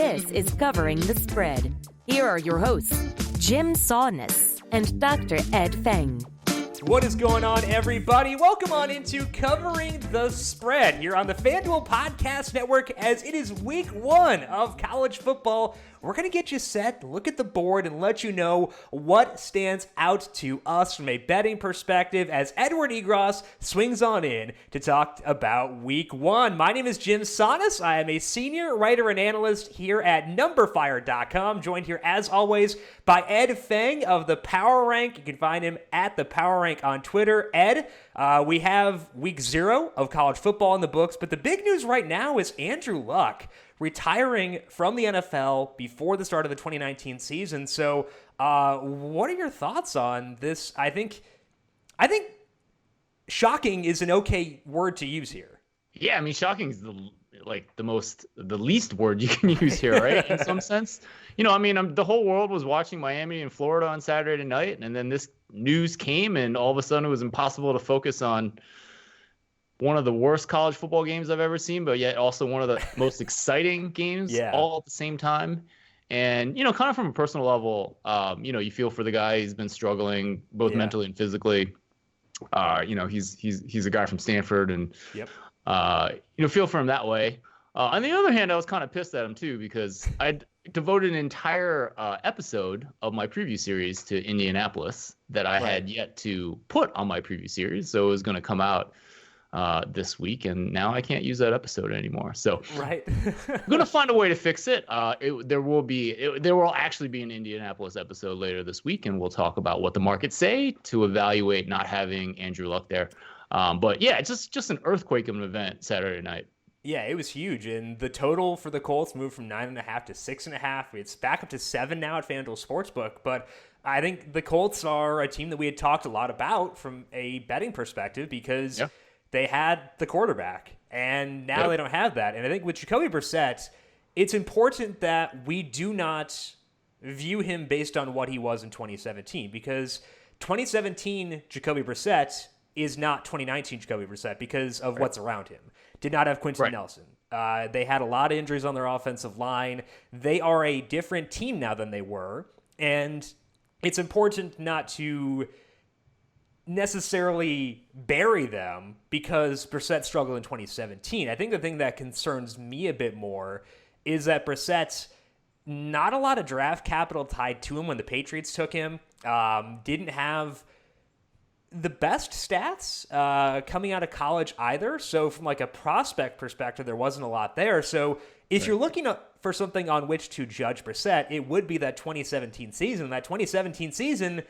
This is Covering the Spread. Here are your hosts, Jim Sannes and Dr. Ed Feng. What is going on, everybody? Welcome on into Covering the Spread here on the FanDuel Podcast Network as it is week one of college football. We're going to get you set, look at the board, and let you know what stands out to us from a betting perspective as Edward Egros swings on in to talk about week one. My name is Jim Sannes. I am a senior writer and analyst here at numberfire.com, joined here as always by Ed Feng of the Power Rank. You can find him at the Power Rank on Twitter. Ed, we have week 0 of college football in the books, but the big news right now is Andrew Luck retiring from the NFL before the start of the 2019 season. So what are your thoughts on this? I think shocking is an okay word to use here. Yeah, I mean, shocking is the least word you can use here, right? In some sense. You know, I mean, the whole world was watching Miami and Florida on Saturday night, and then this news came, and all of a sudden it was impossible to focus on one of the worst college football games I've ever seen, but yet also one of the most exciting games all at the same time. And, you know, kind of from a personal level, you know, you feel for the guy. He's been struggling both mentally and physically. You know, he's a guy from Stanford, and, you know, feel for him that way. On the other hand, I was kind of pissed at him, too, because I'd devoted an entire episode of my preview series to Indianapolis that I had yet to put on my preview series. So it was going to come out this week, and now I can't use that episode anymore. So I'm going to find a way to fix it. There will actually be an Indianapolis episode later this week, and we'll talk about what the markets say to evaluate not having Andrew Luck there. But yeah, it's just an earthquake of an event Saturday night. Yeah, it was huge, and the total for the Colts moved from 9.5 to 6.5. It's back up to 7 now at FanDuel Sportsbook, but I think the Colts are a team that we had talked a lot about from a betting perspective because they had the quarterback, and now they don't have that. And I think with Jacoby Brissett, it's important that we do not view him based on what he was in 2017, because 2017 Jacoby Brissett is not 2019 Jacoby Brissett because of what's around him. Did not have Quentin Nelson. They had a lot of injuries on their offensive line. They are a different team now than they were, and it's important not to necessarily bury them because Brissett struggled in 2017. I think the thing that concerns me a bit more is that Brissett, not a lot of draft capital tied to him when the Patriots took him, didn't have the best stats coming out of college either. So from like a prospect perspective, there wasn't a lot there. So if you're looking for something on which to judge Brissett, it would be that 2017 season. That 2017 season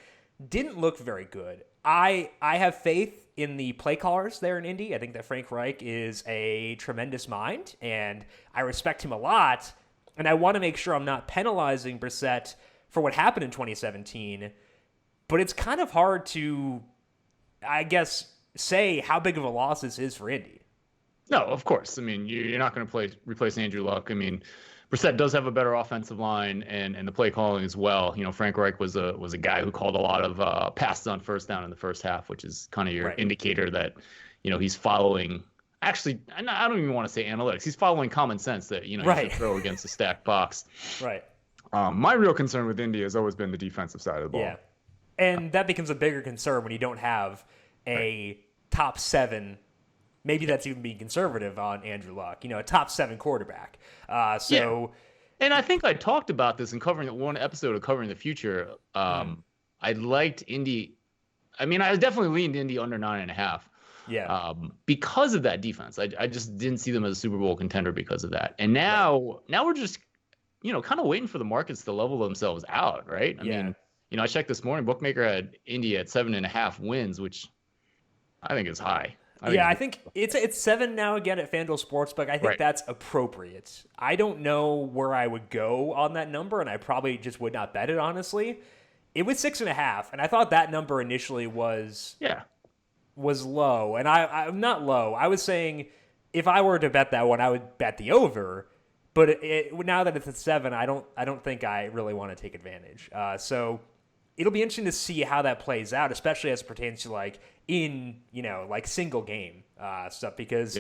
didn't look very good. I have faith in the play callers there in Indy. I think that Frank Reich is a tremendous mind, and I respect him a lot. And I want to make sure I'm not penalizing Brissett for what happened in 2017. But it's kind of hard to, I guess, say how big of a loss this is for Indy. No, of course. I mean, you're not going to replace Andrew Luck. I mean, Brissett does have a better offensive line and the play calling as well. You know, Frank Reich was a guy who called a lot of passes on first down in the first half, which is kind of your indicator that, you know, he's following. Actually, I don't even want to say analytics. He's following common sense that, you know, you should throw against a stacked box. My real concern with Indy has always been the defensive side of the ball. Yeah, and that becomes a bigger concern when you don't have a top 7. Maybe that's even being conservative on Andrew Luck, you know, a top 7 quarterback. And I think I talked about this in covering one episode of Covering the Future. I liked Indy. I mean, I definitely leaned Indy under 9.5. Yeah. Because of that defense. I just didn't see them as a Super Bowl contender because of that. And now we're just, you know, kind of waiting for the markets to level themselves out, right? I mean, you know, I checked this morning. Bookmaker had Indy at 7.5 wins, which I think is high. I think it's 7 now again at FanDuel Sportsbook. I think that's appropriate. I don't know where I would go on that number, and I probably just would not bet it, honestly. It was 6.5, and I thought that number initially was low. And I'm not low. I was saying if I were to bet that one, I would bet the over. But now that it's at 7, I don't think I really want to take advantage. So it'll be interesting to see how that plays out, especially as it pertains to like in, you know, like single game stuff, because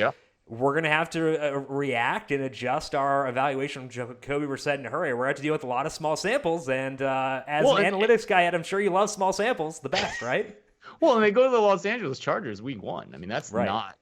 we're going to have to react and adjust our evaluation of Jacoby Brissett in a hurry. We're going to have to deal with a lot of small samples. And as an analytics guy, Ed, I'm sure you love small samples the best, right? Well, and they go to the Los Angeles Chargers week 1. I mean, that's not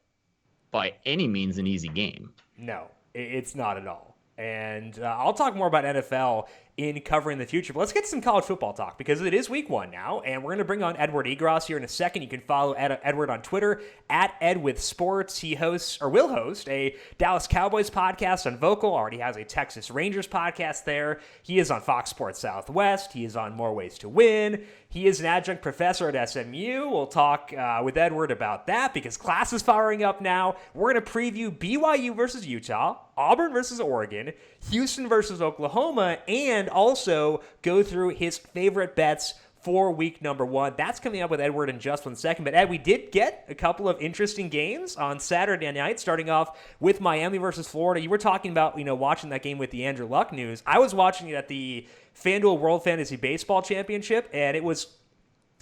by any means an easy game. No, it's not at all. And I'll talk more about NFL in covering the future. But let's get to some college football talk because it is week 1 now, and we're going to bring on Edward Egros here in a second. You can follow Edward on Twitter at @EdWithSports. He hosts or will host a Dallas Cowboys podcast on Vocal. Already has a Texas Rangers podcast there. He is on Fox Sports Southwest. He is on More Ways to Win. He is an adjunct professor at SMU. We'll talk with Edward about that because class is firing up now. We're going to preview BYU versus Utah, Auburn versus Oregon, Houston versus Oklahoma, and also go through his favorite bets for week number 1. That's coming up with Edward in just 1 second. But Ed, we did get a couple of interesting games on Saturday night, starting off with Miami versus Florida. You were talking about, watching that game with the Andrew Luck news. I was watching it at the FanDuel World Fantasy Baseball Championship, and it was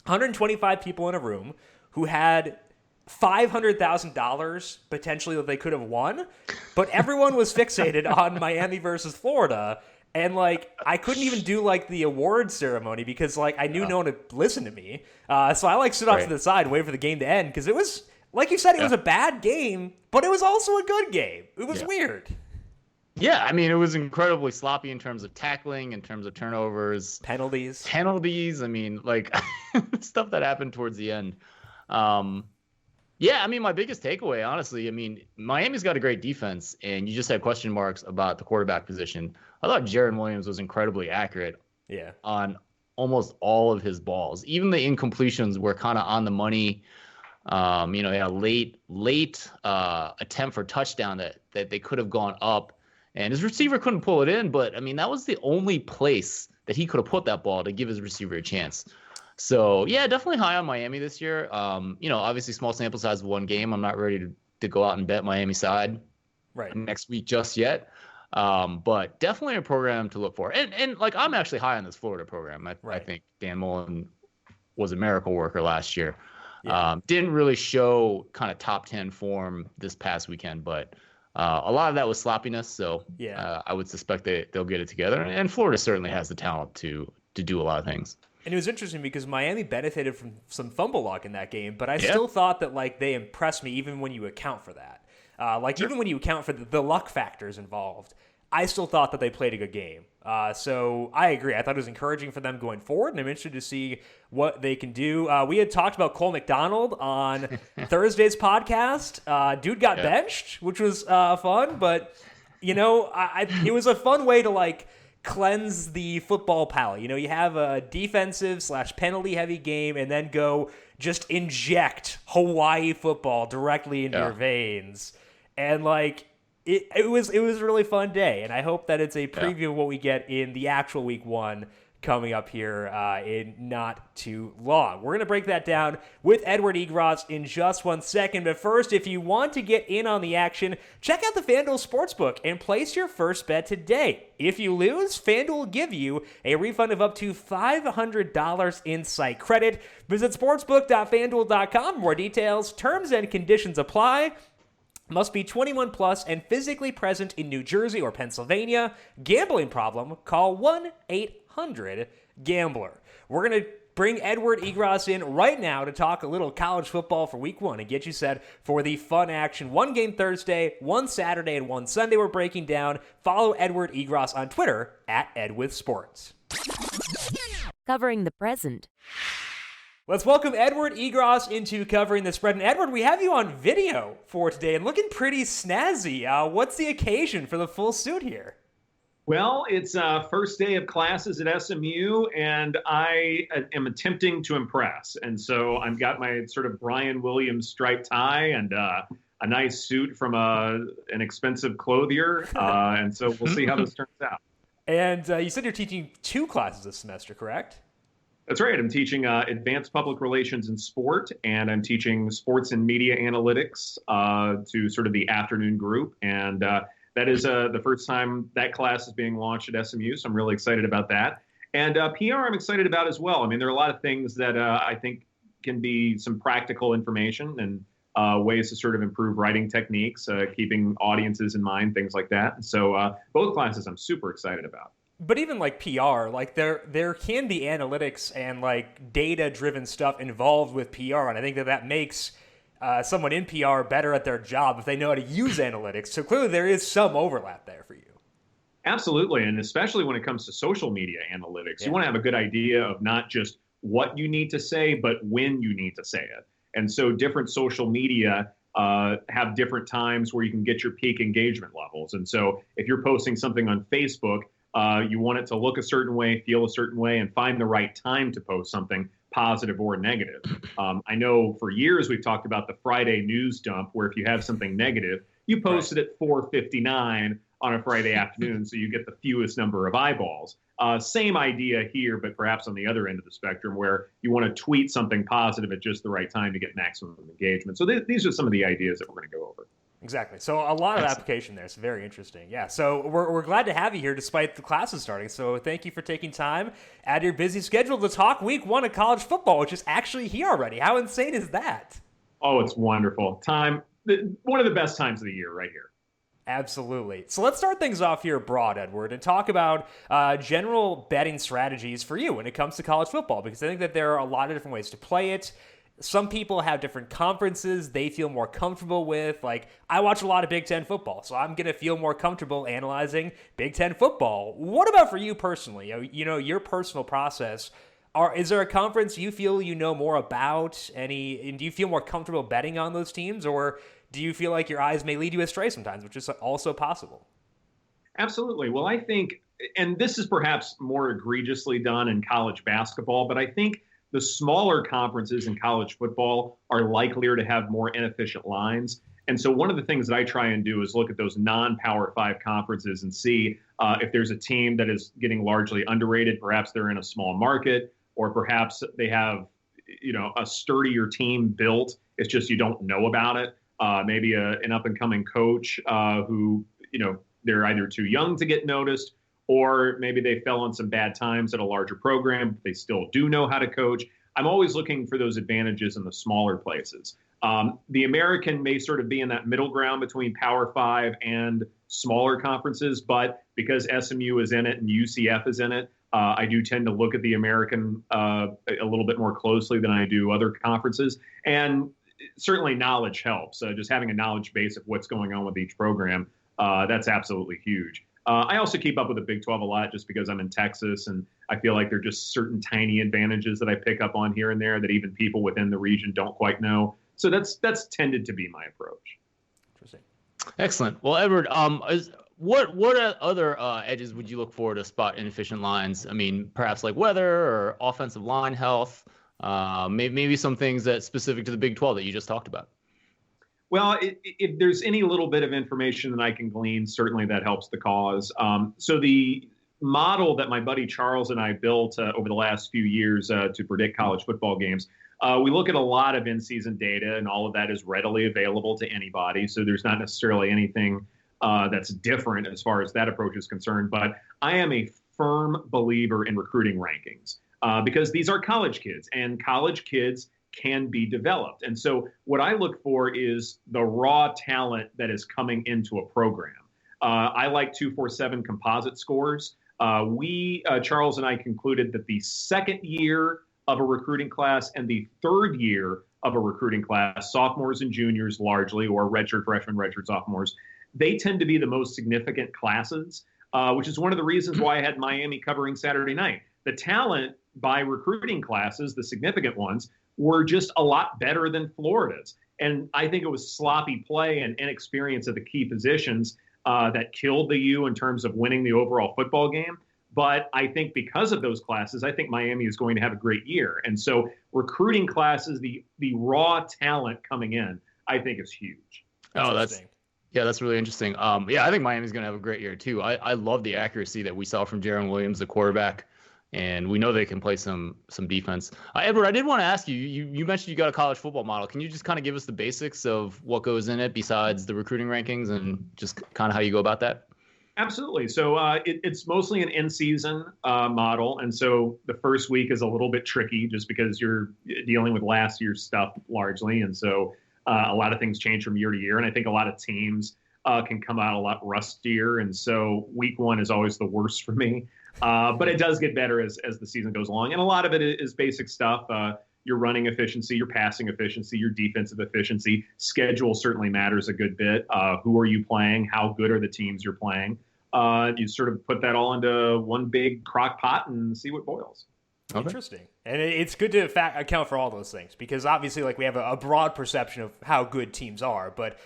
125 people in a room who had $500,000 potentially that they could have won, but everyone was fixated on Miami versus Florida. And, I couldn't even do, the award ceremony because, I knew no one would listen to me. So I, stood off to the side, waited for the game to end because it was, like you said, it was a bad game, but it was also a good game. It was weird. Yeah, I mean, it was incredibly sloppy in terms of tackling, in terms of turnovers. Penalties. I mean, stuff that happened towards the end. Yeah, I mean, my biggest takeaway, honestly, Miami's got a great defense, and you just had question marks about the quarterback position. I thought Jaron Williams was incredibly accurate on almost all of his balls. Even the incompletions were kind of on the money. He had a late attempt for touchdown that they could have gone up, and his receiver couldn't pull it in. But, that was the only place that he could have put that ball to give his receiver a chance. So, yeah, definitely high on Miami this year. Obviously small sample size of 1 game. I'm not ready to go out and bet Miami side next week just yet. But definitely a program to look for. And I'm actually high on this Florida program. I think Dan Mullen was a miracle worker last year. Yeah. Didn't really show kind of top 10 form this past weekend, but a lot of that was sloppiness. So I would suspect they'll get it together. And Florida certainly has the talent to do a lot of things. And it was interesting because Miami benefited from some fumble luck in that game, but I still thought that they impressed me even when you account for that. Even when you account for the luck factors involved, I still thought that they played a good game. So I agree. I thought it was encouraging for them going forward, and I'm interested to see what they can do. We had talked about Cole McDonald on Thursday's podcast. Dude got benched, which was fun, but, it was a fun way to, cleanse the football palate. You have a defensive / penalty heavy game and then go just inject Hawaii football directly into your veins. And it was a really fun day. And I hope that it's a preview of what we get in the actual week 1 coming up here in not too long. We're going to break that down with Edward Egros in just 1 second. But first, if you want to get in on the action, check out the FanDuel Sportsbook and place your first bet today. If you lose, FanDuel will give you a refund of up to $500 in site credit. Visit sportsbook.fanduel.com for more details. Terms and conditions apply. Must be 21 plus and physically present in New Jersey or Pennsylvania. Gambling problem? Call 1-800-GAMBLER. We're going to bring Edward Egros in right now to talk a little college football for week 1 and get you set for the fun action. 1 game Thursday, 1 Saturday, and 1 Sunday we're breaking down. Follow Edward Egros on Twitter at EdWithSports. Covering the present. Let's welcome Edward Egros into Covering the Spread. And Edward, we have you on video for today and looking pretty snazzy. What's the occasion for the full suit here? Well, it's first day of classes at SMU, and I am attempting to impress. And so I've got my sort of Brian Williams striped tie and a nice suit from an expensive clothier. And so we'll see how this turns out. And you said you're teaching 2 classes this semester, correct? That's right. I'm teaching advanced public relations and sport, and I'm teaching sports and media analytics to sort of the afternoon group. And that is the first time that class is being launched at SMU, so I'm really excited about that. And PR I'm excited about as well. I mean, there are a lot of things that I think can be some practical information, and ways to sort of improve writing techniques, keeping audiences in mind, things like that. And so both classes I'm super excited about. But even like PR, like there can be analytics and like data-driven stuff involved with PR, and I think that makes someone in PR better at their job if they know how to use analytics. So clearly there is some overlap there for you. Absolutely, and especially when it comes to social media analytics, you want to have a good idea of not just what you need to say, but when you need to say it. And so different social media have different times where you can get your peak engagement levels. And so if you're posting something on Facebook, you want it to look a certain way, feel a certain way, and find the right time to post something positive or negative. I know for years we've talked about the Friday news dump, where if you have something negative, you post it at 4:59 on a Friday afternoon, so you get the fewest number of eyeballs. Same idea here, but perhaps on the other end of the spectrum, where you want to tweet something positive at just the right time to get maximum engagement. So these are some of the ideas that we're going to go over. Exactly. So a lot of application there. It's very interesting. Yeah. So we're glad to have you here despite the classes starting. So thank you for taking time out of your busy schedule to talk week 1 of college football, which is actually here already. How insane is that? Oh, it's wonderful. One of the best times of the year right here. Absolutely. So let's start things off here broad, Edward, and talk about general betting strategies for you when it comes to college football, because I think that there are a lot of different ways to play it. Some people have different conferences they feel more comfortable with. Like, I watch a lot of Big Ten football, so I'm going to feel more comfortable analyzing Big Ten football. What about for you personally? You know, your personal process. Is there a conference you feel you know more about? And do you feel more comfortable betting on those teams, or do you feel like your eyes may lead you astray sometimes, which is also possible? Absolutely. Well, I think, and this is perhaps more egregiously done in college basketball, but I think the smaller conferences in college football are likelier to have more inefficient lines. And so one of the things that I try and do is look at those non-Power 5 conferences and see if there's a team that is getting largely underrated. Perhaps they're in a small market, or perhaps they have, a sturdier team built. It's just you don't know about it. Maybe an up-and-coming coach who, they're either too young to get noticed, or maybe they fell on some bad times at a larger program, but they still do know how to coach. I'm always looking for those advantages in the smaller places. The American may sort of be in that middle ground between Power 5 and smaller conferences, but because SMU is in it and UCF is in it, I do tend to look at the American a little bit more closely than I do other conferences. And certainly knowledge helps. Just having a knowledge base of what's going on with each program, that's absolutely huge. I also keep up with the Big 12 a lot just because I'm in Texas, and I feel like there are just certain tiny advantages that I pick up on here and there that even people within the region don't quite know. So that's tended to be my approach. Interesting. Excellent. Well, Edward, what other edges would you look for to spot inefficient lines? I mean, perhaps like weather or offensive line health, maybe some things that specific to the Big 12 that you just talked about. Well, if there's any little bit of information that I can glean, certainly that helps the cause. So the model that my buddy Charles and I built over the last few years to predict college football games, we look at a lot of in-season data, and all of that is readily available to anybody. So there's not necessarily anything that's different as far as that approach is concerned. But I am a firm believer in recruiting rankings because these are college kids, and college kids can be developed. And so what I look for is the raw talent that is coming into a program. I like 247 composite scores. Charles and I concluded that the second year of a recruiting class and the third year of a recruiting class, sophomores and juniors largely, or redshirt freshmen, redshirt sophomores, they tend to be the most significant classes, which is one of the reasons why I had Miami covering Saturday night. The talent by recruiting classes, the significant ones, were just a lot better than Florida's. And I think it was sloppy play and inexperience at the key positions that killed the U in terms of winning the overall football game. But I think because of those classes, I think Miami is going to have a great year. And so recruiting classes, the raw talent coming in, I think is huge. Oh, that's really interesting. I think Miami's going to have a great year too. I love the accuracy that we saw from Jaron Williams, the quarterback. And we know they can play some defense. Edward, I did want to ask you, you mentioned you got a college football model. Can you just kind of give us the basics of what goes in it besides the recruiting rankings and just kind of how you go about that? Absolutely. So it's mostly an in-season model. And so the first week is a little bit tricky just because you're dealing with last year's stuff largely. And so A lot of things change from year to year, and I think a lot of teams can come out a lot rustier, and so week one is always the worst for me. But it does get better as the season goes along, and a lot of it is basic stuff. Your running efficiency, your passing efficiency, your defensive efficiency. Schedule certainly matters a good bit. Who are you playing? How good are the teams you're playing? You sort of put that all into one big crock pot and see what boils. Okay. Interesting. And it's good to account for all those things, because obviously, like, we have a broad perception of how good teams are, but,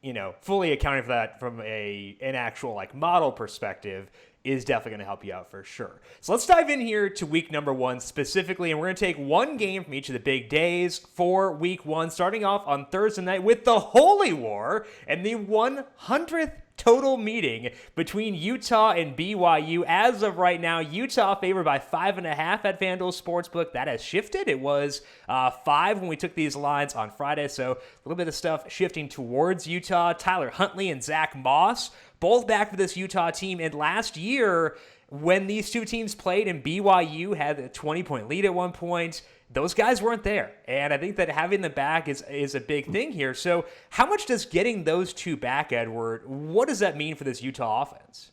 you know, fully accounting for that from an actual, like, model perspective is definitely going to help you out for sure. So let's dive in here to week number 1 specifically, and we're going to take one game from each of the big days for week 1, starting off on Thursday night with the Holy War and the 100th total meeting between Utah and BYU. As of right now, Utah favored by 5.5 at FanDuel Sportsbook. That has shifted. It was 5 when we took these lines on Friday, so a little bit of stuff shifting towards Utah. Tyler Huntley and Zach Moss, both back for this Utah team. And last year, when these two teams played and BYU had a 20-point lead at one point, those guys weren't there. And I think that having them back is a big thing here. So how much does getting those two back, Edward, what does that mean for this Utah offense?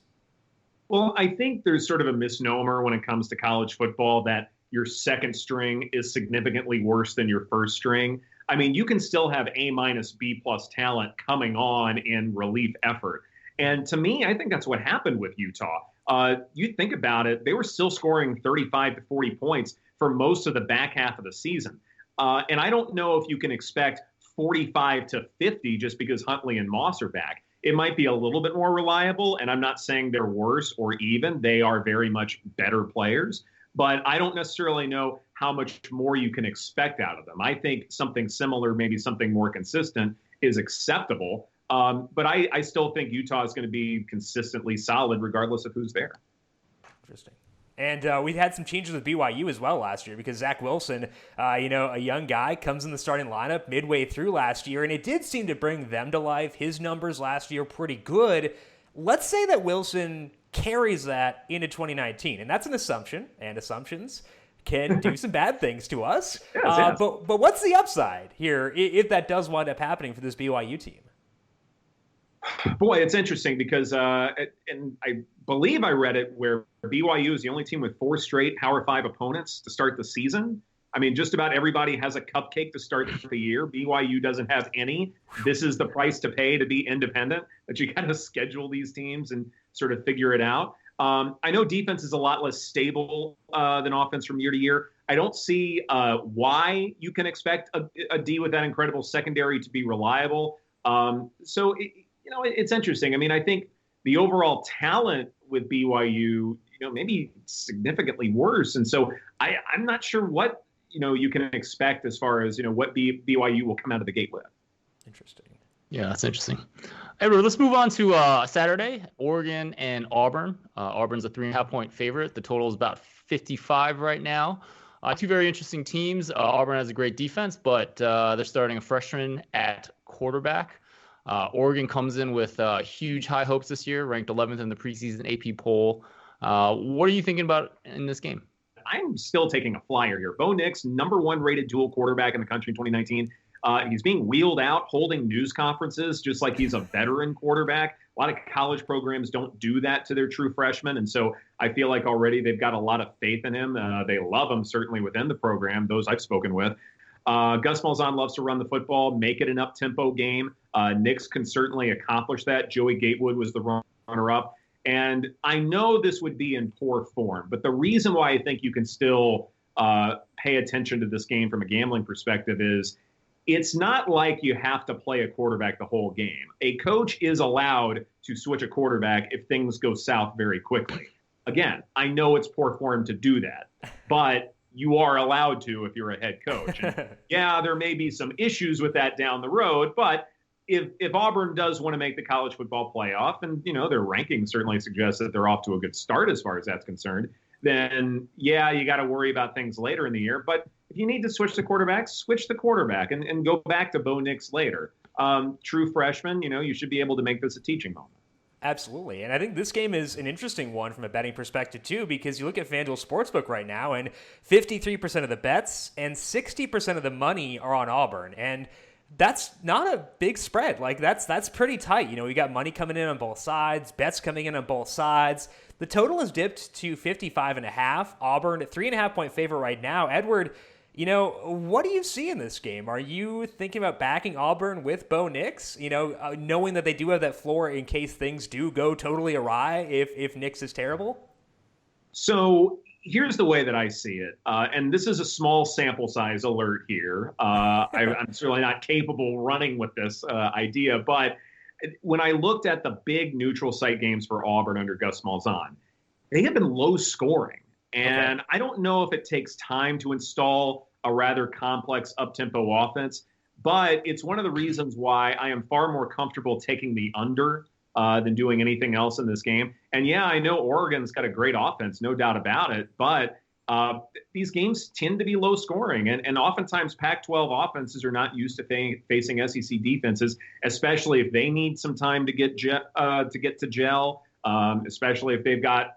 Well, I think there's sort of a misnomer when it comes to college football that your second string is significantly worse than your first string. I mean, you can still have A-, B+ talent coming on in relief effort. And to me, I think that's what happened with Utah. You think about it, they were still scoring 35 to 40 points for most of the back half of the season. And I don't know if you can expect 45 to 50 just because Huntley and Moss are back. It might be a little bit more reliable, and I'm not saying they're worse or even. They are very much better players, but I don't necessarily know how much more you can expect out of them. I think something similar, maybe something more consistent, is acceptable. But I still think Utah is going to be consistently solid regardless of who's there. Interesting. And we had some changes with BYU as well last year, because Zach Wilson, a young guy, comes in the starting lineup midway through last year, and it did seem to bring them to life. His numbers last year pretty good. Let's say that Wilson carries that into 2019, and that's an assumption, and assumptions can do some bad things to us. Yes. But what's the upside here if that does wind up happening for this BYU team? Boy, it's interesting because, and I believe I read it, where BYU is the only team with 4 straight Power 5 opponents to start the season. I mean, just about everybody has a cupcake to start the year. BYU doesn't have any. This is the price to pay to be independent, that you got to schedule these teams and sort of figure it out. I know defense is a lot less stable than offense from year to year. I don't see why you can expect a D with that incredible secondary to be reliable. It's interesting. I mean, I think the overall talent with BYU, maybe significantly worse. And so I'm not sure what, you can expect as far as, what BYU will come out of the gate with. Interesting. Yeah, that's interesting. Edward, let's move on to Saturday, Oregon and Auburn. Auburn's a 3.5-point favorite. The total is about 55 right now. Two very interesting teams. Auburn has a great defense, but they're starting a freshman at quarterback. Oregon comes in with huge high hopes this year, ranked 11th in the preseason AP poll. What are you thinking about in this game? I'm still taking a flyer here. Bo Nix, number 1 rated dual quarterback in the country in 2019. He's being wheeled out, holding news conferences, just like he's a veteran quarterback. A lot of college programs don't do that to their true freshmen. And so I feel like already they've got a lot of faith in him. They love him, certainly within the program, those I've spoken with. Gus Malzahn loves to run the football, make it an up-tempo game. Nix can certainly accomplish that. Joey Gatewood was the runner-up. And I know this would be in poor form, but the reason why I think you can still pay attention to this game from a gambling perspective is it's not like you have to play a quarterback the whole game. A coach is allowed to switch a quarterback if things go south very quickly. Again, I know it's poor form to do that, but you are allowed to if you're a head coach. And yeah, there may be some issues with that down the road, but if Auburn does want to make the college football playoff, and their ranking certainly suggests that they're off to a good start as far as that's concerned, then yeah, you got to worry about things later in the year. But if you need to switch the quarterback, switch the quarterback and go back to Bo Nix later. True freshman, you should be able to make this a teaching moment. Absolutely. And I think this game is an interesting one from a betting perspective, too, because you look at FanDuel Sportsbook right now, and 53% of the bets and 60% of the money are on Auburn. And That's not a big spread. Like that's pretty tight. We got money coming in on both sides, bets coming in on both sides. The total has dipped to 55.5. Auburn, 3.5-point favorite right now. Edward, what do you see in this game? Are you thinking about backing Auburn with Bo Nix? Knowing that they do have that floor in case things do go totally awry if Nix is terrible? So here's the way that I see it. And this is a small sample size alert here. I'm certainly not capable running with this idea. But when I looked at the big neutral site games for Auburn under Gus Malzahn, they have been low scoring. And I don't know if it takes time to install a rather complex up-tempo offense, but it's one of the reasons why I am far more comfortable taking the under than doing anything else in this game. And yeah, I know Oregon's got a great offense, no doubt about it, but these games tend to be low scoring. And oftentimes Pac-12 offenses are not used to facing SEC defenses, especially if they need some time to get to gel, especially if they've got,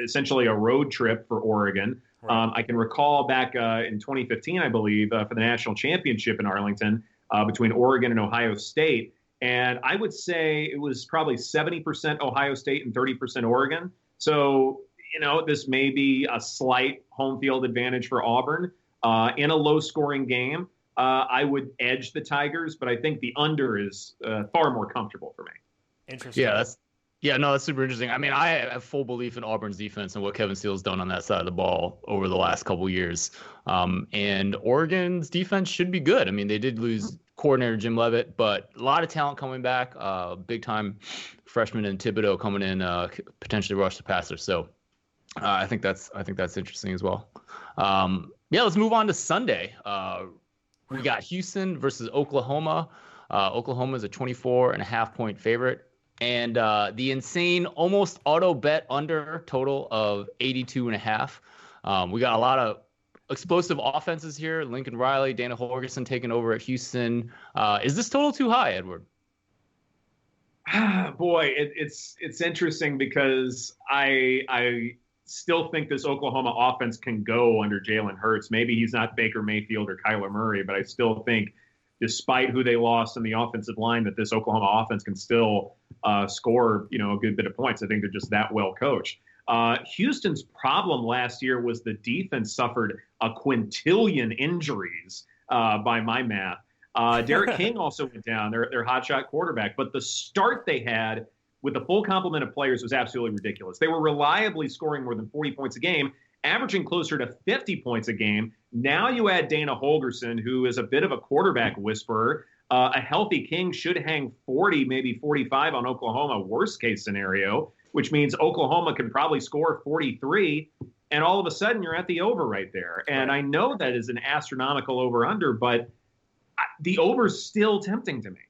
essentially a road trip for Oregon. Right. I can recall back in 2015, I believe, for the national championship in Arlington between Oregon and Ohio State. And I would say it was probably 70% Ohio State and 30% Oregon. So, this may be a slight home field advantage for Auburn in a low scoring game. I would edge the Tigers, but I think the under is far more comfortable for me. Interesting. Yeah, that's super interesting. I mean, I have full belief in Auburn's defense and what Kevin Steele's done on that side of the ball over the last couple years. And Oregon's defense should be good. I mean, they did lose coordinator Jim Leavitt, but a lot of talent coming back. Big time freshman in Thibodeau coming in, potentially rush the passer. So I think that's interesting as well. Let's move on to Sunday. We got Houston versus Oklahoma. Oklahoma is a 24.5-point favorite. And the insane almost auto bet under total of 82.5. We got a lot of explosive offenses here. Lincoln Riley, Dana Holgorsen taking over at Houston. Is this total too high, Edward? Boy, it's interesting because I still think this Oklahoma offense can go under Jalen Hurts. Maybe he's not Baker Mayfield or Kyler Murray, but I still think despite who they lost in the offensive line, that this Oklahoma offense can still score, a good bit of points. I think they're just that well coached. Houston's problem last year was the defense suffered a quintillion injuries by my math. Derek King also went down, their hotshot quarterback. But the start they had with the full complement of players was absolutely ridiculous. They were reliably scoring more than 40 points a game, averaging closer to 50 points a game. Now you add Dana Holgorsen, who is a bit of a quarterback whisperer. A healthy King should hang 40, maybe 45 on Oklahoma, worst case scenario, which means Oklahoma can probably score 43. And all of a sudden you're at the over right there. And I know that is an astronomical over-under, but the over's still tempting to me.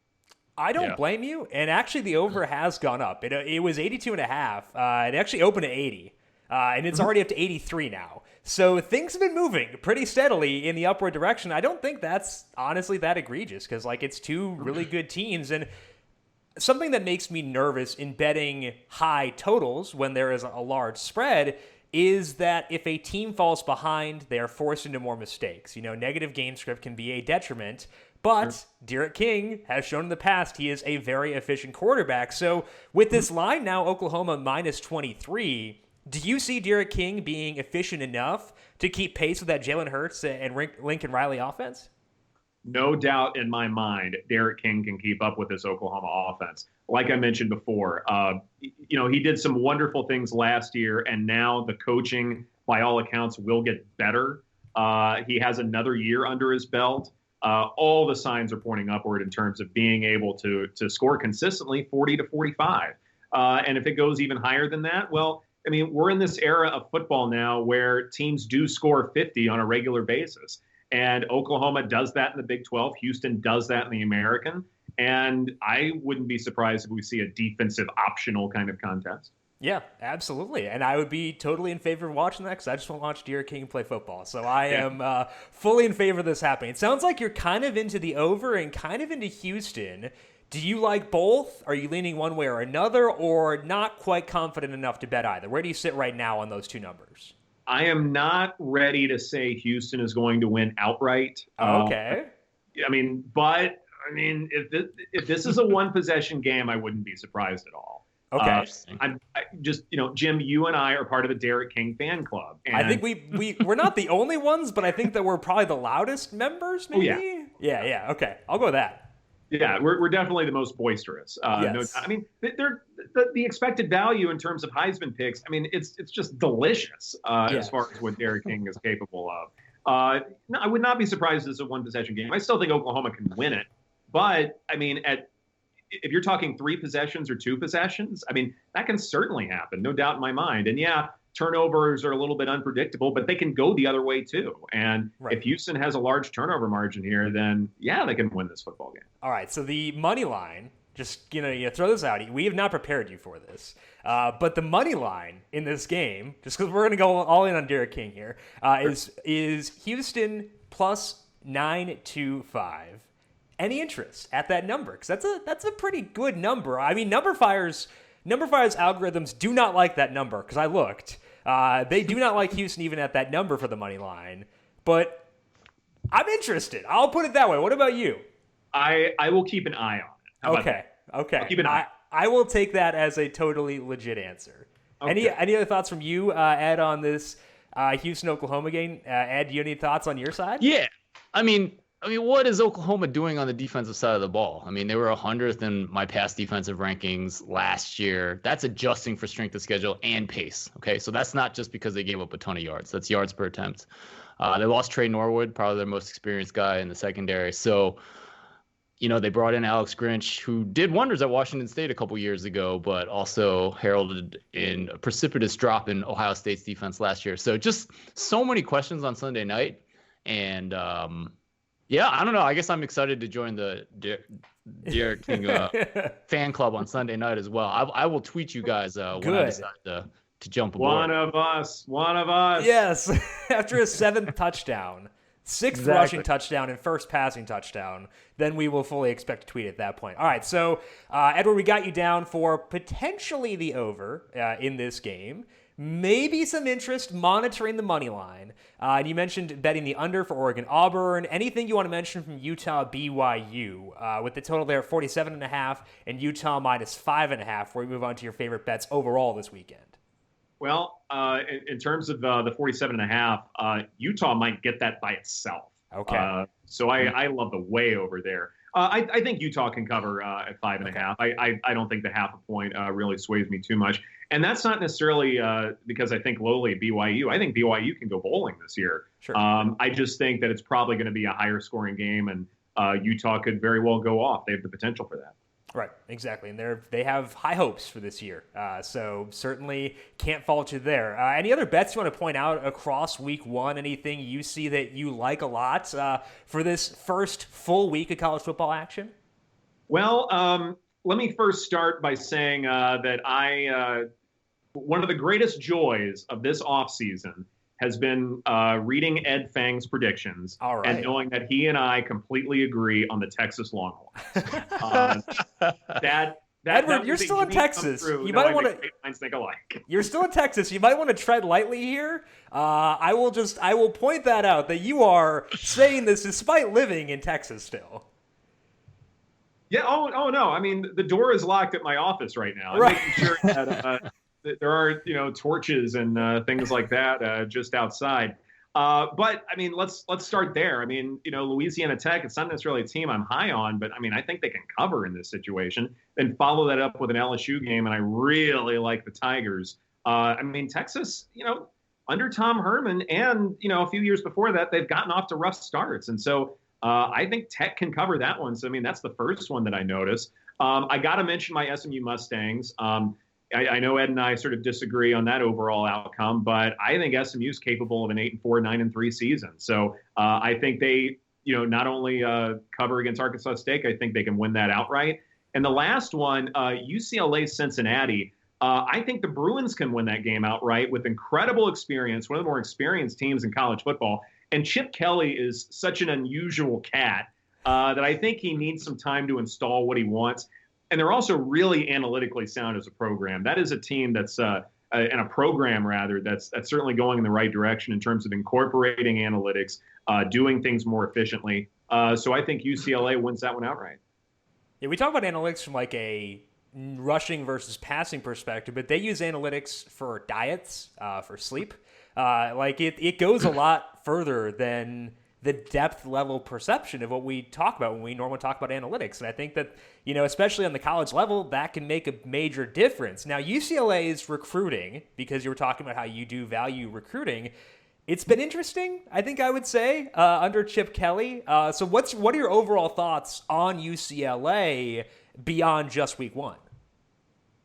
I don't blame you. And actually the over has gone up. It was 82.5. It actually opened at 80. And it's already up to 83 now. So things have been moving pretty steadily in the upward direction. I don't think that's honestly that egregious because, it's two really good teams. And something that makes me nervous in betting high totals when there is a large spread is that if a team falls behind, they are forced into more mistakes. Negative game script can be a detriment. But Derek King has shown in the past he is a very efficient quarterback. So with this line now, Oklahoma minus 23, do you see Derek King being efficient enough to keep pace with that Jalen Hurts and Lincoln Riley offense? No doubt in my mind, Derek King can keep up with this Oklahoma offense. Like I mentioned before, he did some wonderful things last year, and now the coaching, by all accounts, will get better. He has another year under his belt. All the signs are pointing upward in terms of being able to score consistently 40 to 45. And if it goes even higher than that, we're in this era of football now where teams do score 50 on a regular basis. And Oklahoma does that in the Big 12. Houston does that in the American. And I wouldn't be surprised if we see a defensive optional kind of contest. Yeah, absolutely. And I would be totally in favor of watching that because I just want to watch Derek King play football. So I am fully in favor of this happening. It sounds like you're kind of into the over and kind of into Houston. Do you like both? Are you leaning one way or another, or not quite confident enough to bet either? Where do you sit right now on those two numbers? I am not ready to say Houston is going to win outright. Okay. I mean, but I mean, if this is a one possession game, I wouldn't be surprised at all. Okay. Jim, you and I are part of the Derek King fan club. And I think we're not the only ones, but I think that we're probably the loudest members, maybe? Oh, Yeah. Okay. I'll go with that. Yeah, we're definitely the most boisterous. Yes. I mean, the expected value in terms of Heisman picks, I mean, it's just delicious as far as what Derek King is capable of. No, I would not be surprised if it's a one possession game. I still think Oklahoma can win it. But, I mean, if you're talking 3 possessions or 2 possessions, I mean, that can certainly happen, no doubt in my mind. And yeah, turnovers are a little bit unpredictable, but they can go the other way too. And if Houston has a large turnover margin here, then yeah, they can win this football game. All right, so the money line, just throw this out. We have not prepared you for this, but the money line in this game, just because we're going to go all in on Derek King here, is Houston plus 925. Any interest at that number? Because that's a pretty good number. I mean, Number Fire's algorithms do not like that number because I looked. They do not like Houston even at that number for the money line. But I'm interested. I'll put it that way. What about you? I will keep an eye on it. Okay. I'll keep an eye. I will take that as a totally legit answer. Okay. Any other thoughts from you, Ed, on this Houston-Oklahoma game? Ed, do you have any thoughts on your side? Yeah. I mean, what is Oklahoma doing on the defensive side of the ball? I mean, they were 100th in my past defensive rankings last year. That's adjusting for strength of schedule and pace. Okay, so that's not just because they gave up a ton of yards. That's yards per attempt. They lost Trey Norwood, probably their most experienced guy in the secondary. So, they brought in Alex Grinch, who did wonders at Washington State a couple years ago, but also heralded in a precipitous drop in Ohio State's defense last year. So just so many questions on Sunday night. And, yeah, I don't know. I guess I'm excited to join the Derek King fan club on Sunday night as well. I will tweet you guys when I decide to jump aboard. One of us. Yes, after a 7th touchdown, 6th rushing touchdown, and 1st passing touchdown, then we will fully expect to tweet at that point. All right, so Edward, we got you down for potentially the over in this game. Maybe some interest monitoring the money line. And you mentioned betting the under for Oregon Auburn. Anything you want to mention from Utah BYU with the total there at 47.5 and Utah minus 5.5 before we move on to your favorite bets overall this weekend? Well, in terms of the 47.5, Utah might get that by itself. Okay. So I love the way over there. I think Utah can cover at 5.5. Okay. I don't think the half a point really sways me too much. And that's not necessarily because I think lowly BYU. I think BYU can go bowling this year. Sure. I just think that it's probably going to be a higher scoring game, and Utah could very well go off. They have the potential for that. Right, exactly. And they have high hopes for this year. So certainly can't fault you there. Any other bets you want to point out across week 1? Anything you see that you like a lot for this first full week of college football action? Well, let me first start by saying that one of the greatest joys of this offseason has been reading Ed Fang's predictions and knowing that he and I completely agree on the Texas Longhorns. Edward, you're still in Texas. You might want to think alike. You're still in Texas. You might want to tread lightly here. I will point that out that you are saying this despite living in Texas still. Yeah. Oh no. I mean, the door is locked at my office right now. I'm right. making sure that there are torches and things like that just outside. But I mean, let's start there. I mean, Louisiana Tech. It's not necessarily a team I'm high on, but I mean, I think they can cover in this situation. And follow that up with an LSU game, and I really like the Tigers. I mean, Texas. Under Tom Herman, and a few years before that, they've gotten off to rough starts, and so. I think Tech can cover that one. So, I mean, that's the first one that I noticed. I got to mention my SMU Mustangs. I know Ed and I sort of disagree on that overall outcome, but I think SMU is capable of an 8-4, 9-3 season. So I think they, not only cover against Arkansas State, I think they can win that outright. And the last one, UCLA Cincinnati. I think the Bruins can win that game outright with incredible experience, one of the more experienced teams in college football. And Chip Kelly is such an unusual cat that I think he needs some time to install what he wants. And they're also really analytically sound as a program. That is a team that's and a program rather that's certainly going in the right direction in terms of incorporating analytics, doing things more efficiently. So I think UCLA wins that one outright. Yeah, we talk about analytics from like a rushing versus passing perspective, but they use analytics for diets, for sleep. Like it goes a lot further than the depth level perception of what we talk about when we normally talk about analytics. And I think that, especially on the college level, that can make a major difference. Now, UCLA's recruiting, because you were talking about how you do value recruiting, it's been interesting, I think I would say, under Chip Kelly. So what are your overall thoughts on UCLA beyond just week one?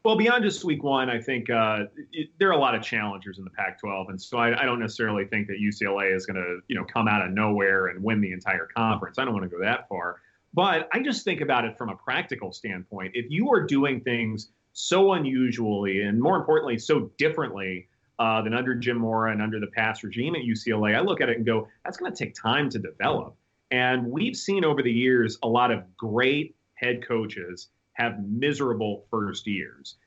Well, beyond just week one, I think there are a lot of challengers in the Pac-12, and so I don't necessarily think that UCLA is going to, come out of nowhere and win the entire conference. I don't want to go that far, but I just think about it from a practical standpoint. If you are doing things so unusually and, more importantly, so differently than under Jim Mora and under the past regime at UCLA, I look at it and go, that's going to take time to develop. And we've seen over the years a lot of great head coaches have miserable first years.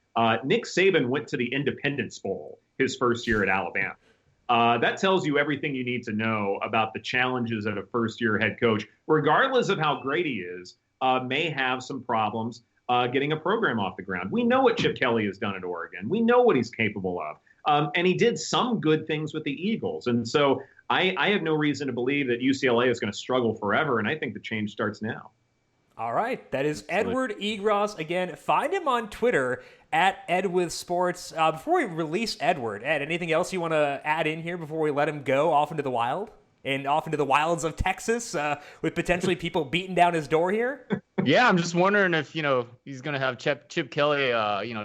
Nick Saban went to the Independence Bowl his first year at Alabama. That tells you everything you need to know about the challenges of a first-year head coach, regardless of how great he is, may have some problems getting a program off the ground. We know what Chip Kelly has done at Oregon. We know what he's capable of. And he did some good things with the Eagles. And so I have no reason to believe that UCLA is going to struggle forever, and I think the change starts now. All right, that is Edward Egros. Again, find him on Twitter at EdWithSports. Before we release Edward, Ed, anything else you want to add in here before we let him go off into the wild? And off into the wilds of Texas with potentially people beating down his door here? Yeah, I'm just wondering if, he's going to have Chip Kelly,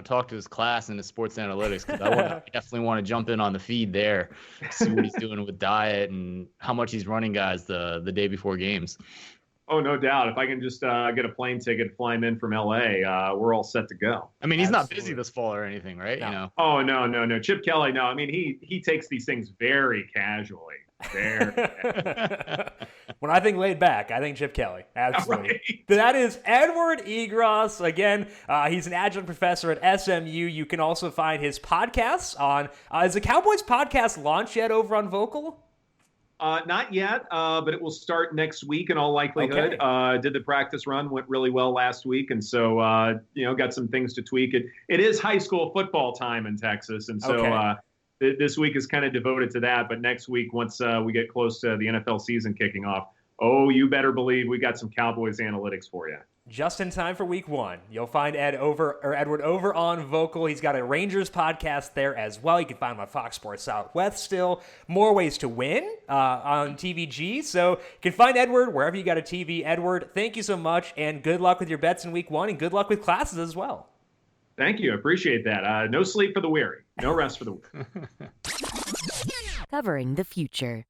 talk to his class in his sports analytics, because I definitely want to jump in on the feed there, see what he's doing with diet and how much he's running guys the day before games. Oh, no doubt. If I can just get a plane ticket, fly him in from L.A., we're all set to go. I mean, he's not busy this fall or anything, right? No. Oh, no. Chip Kelly, no. I mean, he takes these things very casually. Very casually. When I think laid back, I think Chip Kelly. Absolutely. Right. That is Edward Egros. Again, he's an adjunct professor at SMU. You can also find his podcasts on is the Cowboys podcast launched yet over on Vocal? Not yet, but it will start next week in all likelihood. Okay. Did the practice run, went really well last week, and so got some things to tweak. It is high school football time in Texas, and so this week is kind of devoted to that. But next week, once we get close to the NFL season kicking off, you better believe we got some Cowboys analytics for you. Just in time for week one. You'll find Edward over on Vocal. He's got a Rangers podcast there as well. You can find him on Fox Sports Southwest still. More ways to win on TVG. So you can find Edward wherever you got a TV. Edward, thank you so much, and good luck with your bets in week one, and good luck with classes as well. Thank you. I appreciate that. No sleep for the weary. No rest for the weary. Covering the future.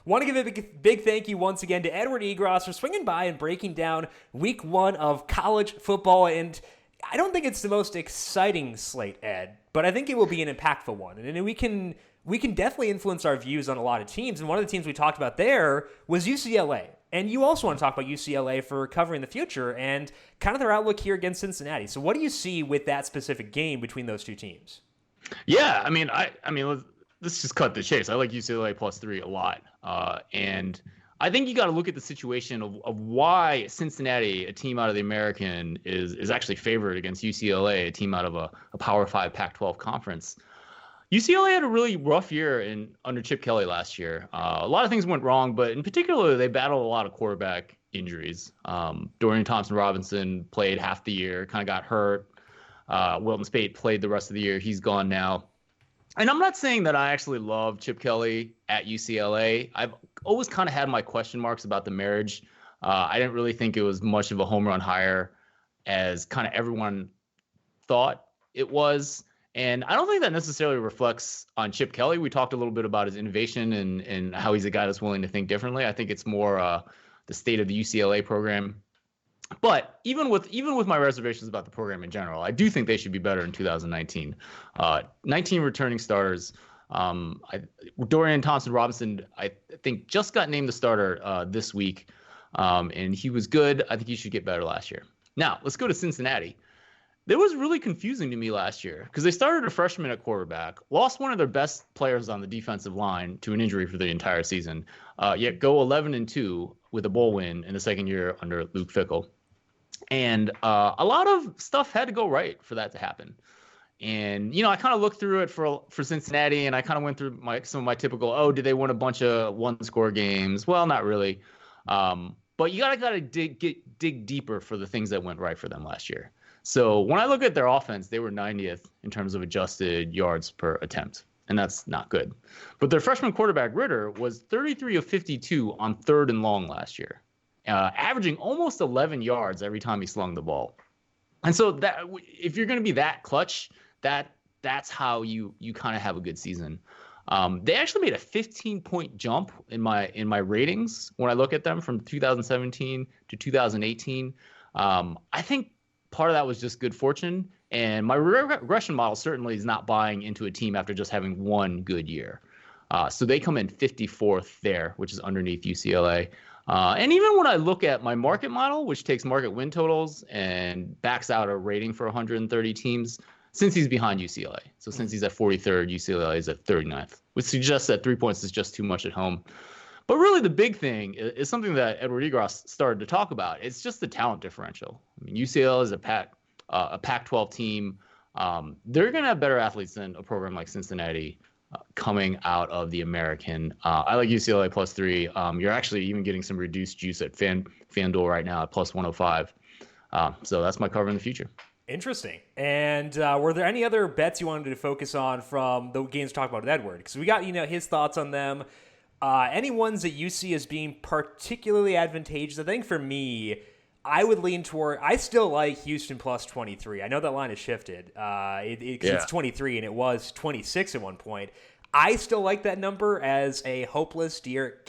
Want to give a big thank you once again to Edward Egros for swinging by and breaking down week one of college football. And I don't think it's the most exciting slate, Ed, but I think it will be an impactful one. And we can definitely influence our views on a lot of teams. And one of the teams we talked about there was UCLA. And you also want to talk about UCLA for covering the future and kind of their outlook here against Cincinnati. So what do you see with that specific game between those two teams? Yeah, I mean, let's just cut the chase. I like UCLA +3 a lot. And I think you got to look at the situation of why Cincinnati, a team out of the American, is actually favored against UCLA, a team out of a Power 5 Pac-12 conference. UCLA had a really rough year under Chip Kelly last year. A lot of things went wrong, but in particular, they battled a lot of quarterback injuries. Dorian Thompson-Robinson played half the year, kind of got hurt. Wilton Speight played the rest of the year. He's gone now. And I'm not saying that I actually love Chip Kelly at UCLA. I've always kind of had my question marks about the marriage. I didn't really think it was much of a home run hire as kind of everyone thought it was. And I don't think that necessarily reflects on Chip Kelly. We talked a little bit about his innovation and how he's a guy that's willing to think differently. I think it's more the state of the UCLA program. But even with my reservations about the program in general, I do think they should be better in 2019. 19 returning starters. Dorian Thompson-Robinson, I think, just got named the starter this week, and he was good. I think he should get better last year. Now, let's go to Cincinnati. It was really confusing to me last year because they started a freshman at quarterback, lost one of their best players on the defensive line to an injury for the entire season, yet go 11-2 with a bowl win in the second year under Luke Fickell. And a lot of stuff had to go right for that to happen. And, I kind of looked through it for Cincinnati, and I kind of went through some of my typical, did they win a bunch of one-score games? Well, not really. But you gotta dig deeper for the things that went right for them last year. So when I look at their offense, they were 90th in terms of adjusted yards per attempt, and that's not good. But their freshman quarterback, Ritter, was 33 of 52 on 3rd and long last year, averaging almost 11 yards every time he slung the ball. And so that if you're going to be that clutch, that's how you kind of have a good season. They actually made a 15-point jump in my ratings when I look at them from 2017 to 2018. I think part of that was just good fortune, and my regression model certainly is not buying into a team after just having one good year. So they come in 54th there, which is underneath UCLA. And even when I look at my market model, which takes market win totals and backs out a rating for 130 teams, since he's behind UCLA. So since he's at 43rd, UCLA is at 39th, which suggests that 3 points is just too much at home. But really the big thing is something that Edward Egros started to talk about. It's just the talent differential. I mean, UCLA is a Pac-12 team. They're going to have better athletes than a program like Cincinnati coming out of the American. I like UCLA +3. You're actually even getting some reduced juice at FanDuel right now at +105. So that's my cover in the future. Interesting. And were there any other bets you wanted to focus on from the games talked about with Edward? Because we got, his thoughts on them. Any ones that you see as being particularly advantageous? I think for me, I would lean toward, I still like Houston +23. I know that line has shifted. It's 23 and it was 26 at one point. I still like that number as a hopeless Derek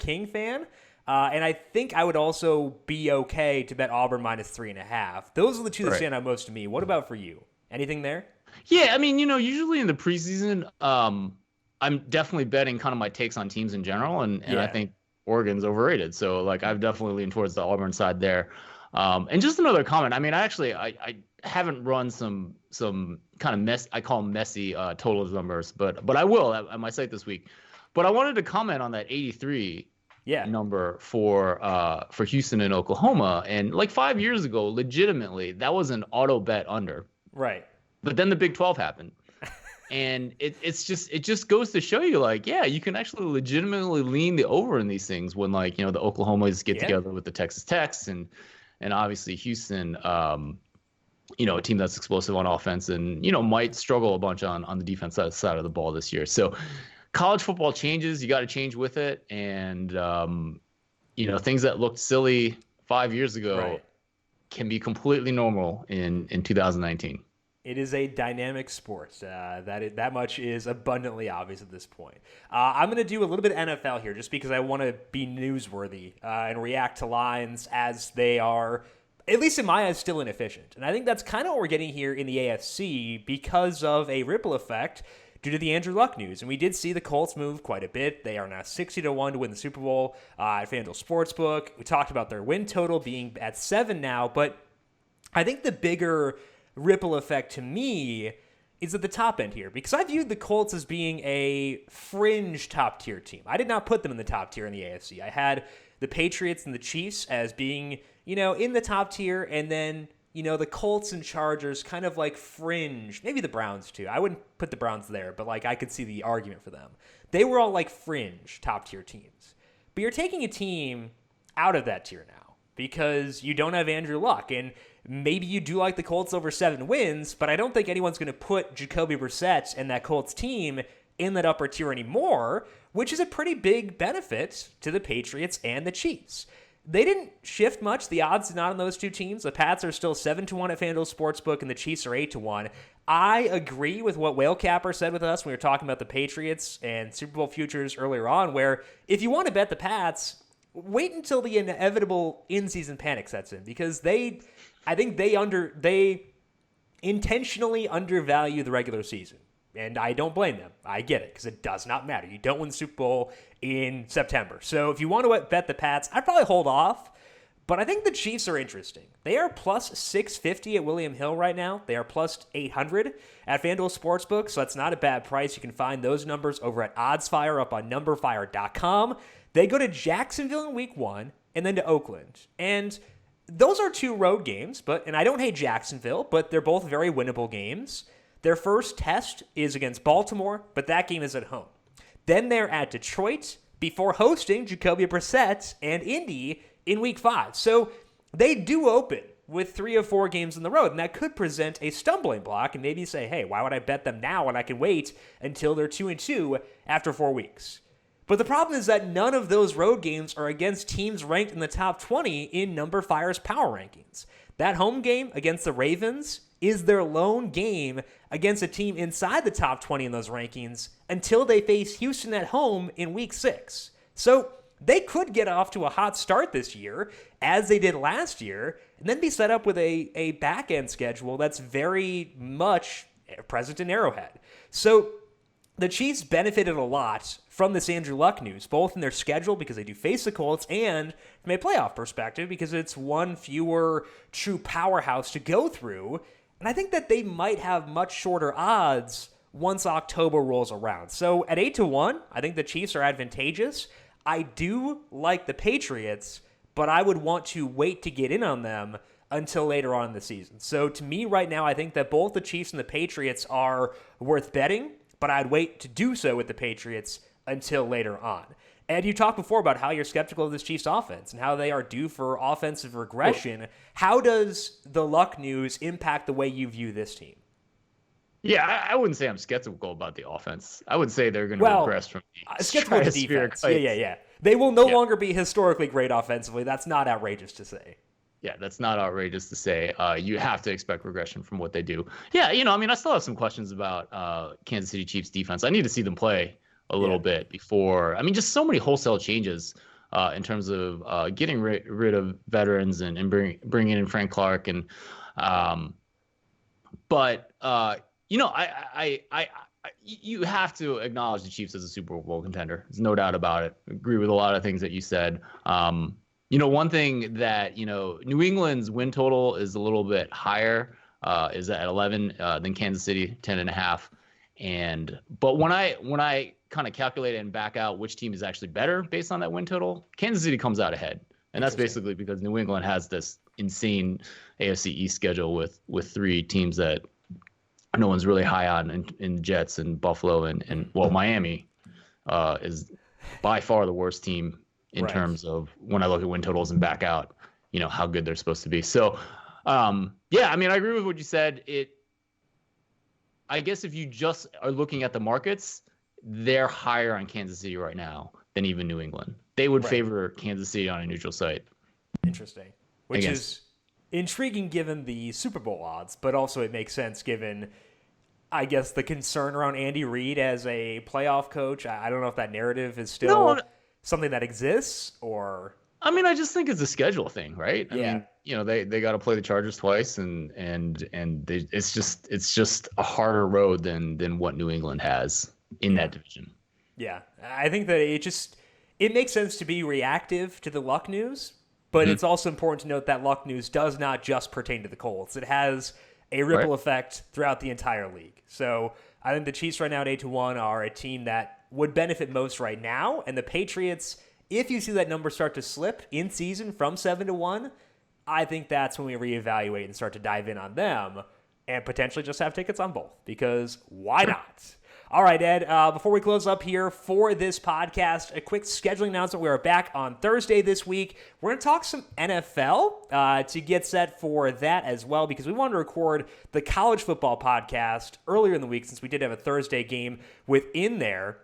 King fan. And I think I would also be okay to bet Auburn -3.5. Those are the two that stand out most to me. What about for you? Anything there? Yeah, I mean, usually in the preseason, I'm definitely betting kind of my takes on teams in general, and I think Oregon's overrated. So, I've definitely leaned towards the Auburn side there. And just another comment. I mean, I haven't run some kind of I call them messy totals numbers, but I will at my site this week. But I wanted to comment on that 83 number for Houston and Oklahoma. And 5 years ago, legitimately, that was an auto bet under. Right. But then the Big 12 happened. And it just goes to show you, you can actually legitimately lean the over in these things when, the Oklahomas get together with the Texas Techs and obviously Houston, a team that's explosive on offense and, might struggle a bunch on the defense side of the ball this year. So college football changes. You got to change with it. And, things that looked silly 5 years ago can be completely normal in 2019. It is a dynamic sport. That much is abundantly obvious at this point. I'm going to do a little bit of NFL here just because I want to be newsworthy and react to lines as they are, at least in my eyes, still inefficient. And I think that's kind of what we're getting here in the AFC because of a ripple effect due to the Andrew Luck news. And we did see the Colts move quite a bit. They are now 60-1 to win the Super Bowl at FanDuel Sportsbook. We talked about their win total being at 7 now, but I think the bigger ripple effect to me is at the top end here because I viewed the Colts as being a fringe top tier team. I did not put them in the top tier in the AFC. I had the Patriots and the Chiefs as being, in the top tier, and then, the Colts and Chargers kind of fringe, maybe the Browns too. I wouldn't put the Browns there, but I could see the argument for them. They were all fringe top tier teams. But you're taking a team out of that tier now because you don't have Andrew Luck, and maybe you do like the Colts over 7 wins, but I don't think anyone's going to put Jacoby Brissett and that Colts team in that upper tier anymore, which is a pretty big benefit to the Patriots and the Chiefs. They didn't shift much. The odds are not on those two teams. The Pats are still 7-1 at FanDuel Sportsbook, and the Chiefs are 8-1. I agree with what Whale Capper said with us when we were talking about the Patriots and Super Bowl futures earlier on, where if you want to bet the Pats, wait until the inevitable in-season panic sets in because I think they intentionally undervalue the regular season, and I don't blame them. I get it because it does not matter. You don't win the Super Bowl in September. So if you want to bet the Pats, I'd probably hold off. But I think the Chiefs are interesting. They are plus 650 at William Hill right now. They are plus 800 at FanDuel Sportsbook, so that's not a bad price. You can find those numbers over at OddsFire up on numberfire.com. They go to Jacksonville in week 1 and then to Oakland. And those are 2 road games, and I don't hate Jacksonville, but they're both very winnable games. Their first test is against Baltimore, but that game is at home. Then they're at Detroit before hosting Jacoby Brissett and Indy in week 5. So they do open with 3 of 4 games on the road, and that could present a stumbling block and maybe say, hey, why would I bet them now when I can wait until they're 2-2 after 4 weeks? But the problem is that none of those road games are against teams ranked in the top 20 in Number Fire's power rankings. That home game against the Ravens is their lone game against a team inside the top 20 in those rankings until they face Houston at home in week 6. So they could get off to a hot start this year, as they did last year, and then be set up with a back-end schedule that's very much present in Arrowhead. So the Chiefs benefited a lot from this Andrew Luck news, both in their schedule because they do face the Colts and from a playoff perspective because it's one fewer true powerhouse to go through. And I think that they might have much shorter odds once October rolls around. So at 8-1, I think the Chiefs are advantageous. I do like the Patriots, but I would want to wait to get in on them until later on in the season. So to me right now, I think that both the Chiefs and the Patriots are worth betting, but I'd wait to do so with the Patriots until later on. And you talked before about how you're skeptical of this Chiefs offense and how they are due for offensive regression. How does the Luck news impact the way you view this team? Yeah, I wouldn't say I'm skeptical about the offense. I would say they're going to regress from the skeptical of the defense. Yeah. They will no longer be historically great offensively. That's not outrageous to say. Yeah, that's not outrageous to say. You have to expect regression from what they do. Yeah, I still have some questions about Kansas City Chiefs defense. I need to see them play a little bit before. Just so many wholesale changes in terms of getting rid of veterans and bringing in Frank Clark and you have to acknowledge the Chiefs as a Super Bowl contender. There's no doubt about it. I agree with a lot of things that you said. One thing that, New England's win total is a little bit higher, is at 11 than Kansas City, 10.5. But when I kind of calculate it and back out which team is actually better based on that win total, Kansas City comes out ahead. And that's basically because New England has this insane AFC East schedule with 3 teams that no one's really high on in Jets and Buffalo and Miami is by far the worst team in terms of when I look at win totals and back out, how good they're supposed to be. So, I agree with what you said. I guess if you just are looking at the markets, they're higher on Kansas City right now than even New England. They would favor Kansas City on a neutral site. Interesting. Which is intriguing given the Super Bowl odds, but also it makes sense given, I guess, the concern around Andy Reid as a playoff coach. I don't know if that narrative is still something that exists or... I just think it's a schedule thing, right? They got to play the Chargers twice, and it's just a harder road than what New England has in that division. Yeah, I think that it makes sense to be reactive to the Luck news, but it's also important to note that Luck news does not just pertain to the Colts. It has a ripple effect throughout the entire league. So I think the Chiefs right now at 8-1 are a team that would benefit most right now, and the Patriots, if you see that number start to slip in season from 7-1, I think that's when we reevaluate and start to dive in on them and potentially just have tickets on both, because why not? All right, Ed, before we close up here for this podcast, a quick scheduling announcement. We are back on Thursday this week. We're going to talk some NFL to get set for that as well, because we wanted to record the college football podcast earlier in the week since we did have a Thursday game within there.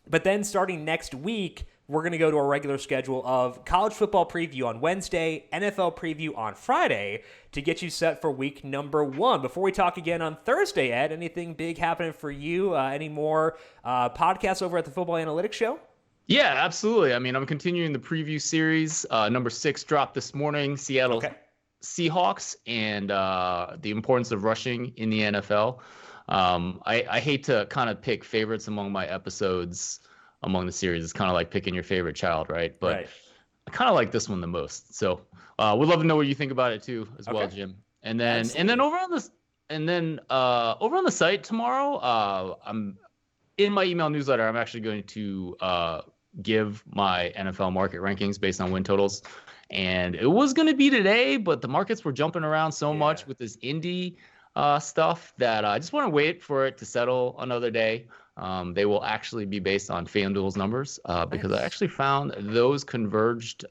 But then starting next week, we're going to go to our regular schedule of college football preview on Wednesday, NFL preview on Friday to get you set for week number 1. Before we talk again on Thursday, Ed, anything big happening for you? Any more podcasts over at the Football Analytics Show? Yeah, absolutely. I'm continuing the preview series. Number 6 dropped this morning, Seattle Seahawks, and the importance of rushing in the NFL. I hate to kind of pick favorites among my episodes among the series. It's kind of like picking your favorite child, right? But I kind of like this one the most. So we'd love to know what you think about it too, as well, Jim. And then over on this, over on the site tomorrow, I'm in my email newsletter. I'm actually going to give my NFL market rankings based on win totals. And it was going to be today, but the markets were jumping around so much with this Indy stuff that I just want to wait for it to settle another day. They will actually be based on FanDuel's numbers because I actually found those converged.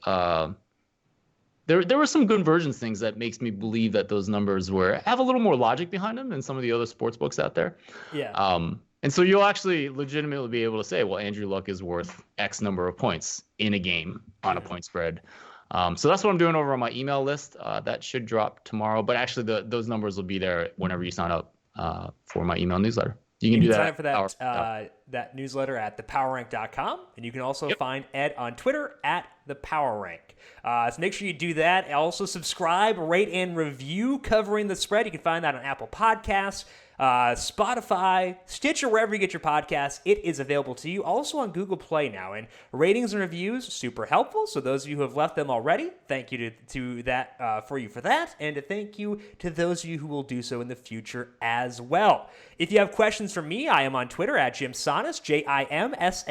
There were some convergence things that makes me believe that those numbers have a little more logic behind them than some of the other sports books out there. Yeah. And so you'll actually legitimately be able to say, well, Andrew Luck is worth X number of points in a game on a point spread. So that's what I'm doing over on my email list. That should drop tomorrow. But actually, those numbers will be there whenever you sign up for my email newsletter. You can do that. Sign up for that newsletter at thepowerrank.com. And you can also find Ed on Twitter at thepowerrank. So make sure you do that. Also subscribe, rate, and review Covering the Spread. You can find that on Apple Podcasts, Spotify, Stitcher, wherever you get your podcasts. It is available to you. Also on Google Play now. And ratings and reviews, super helpful. So those of you who have left them already, thank you to that for that. And thank you to those of you who will do so in the future as well. If you have questions for me, I am on Twitter at Jim Sannes, JimSannes.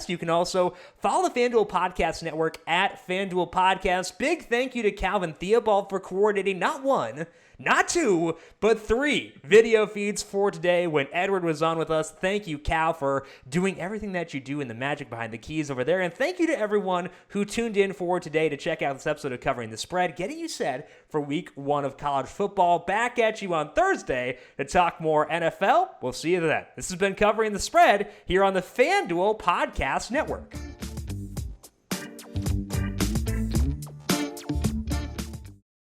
You can also follow the FanDuel Podcast Network at FanDuel Podcast. Big thank you to Calvin Theobald for coordinating not one, not two, but three video feeds for today when Edward was on with us. Thank you, Cal, for doing everything that you do in the magic behind the keys over there. And thank you to everyone who tuned in for today to check out this episode of Covering the Spread, getting you set for week 1 of college football. Back at you on Thursday to talk more NFL. We'll see you then. This has been Covering the Spread here on the FanDuel Podcast Network.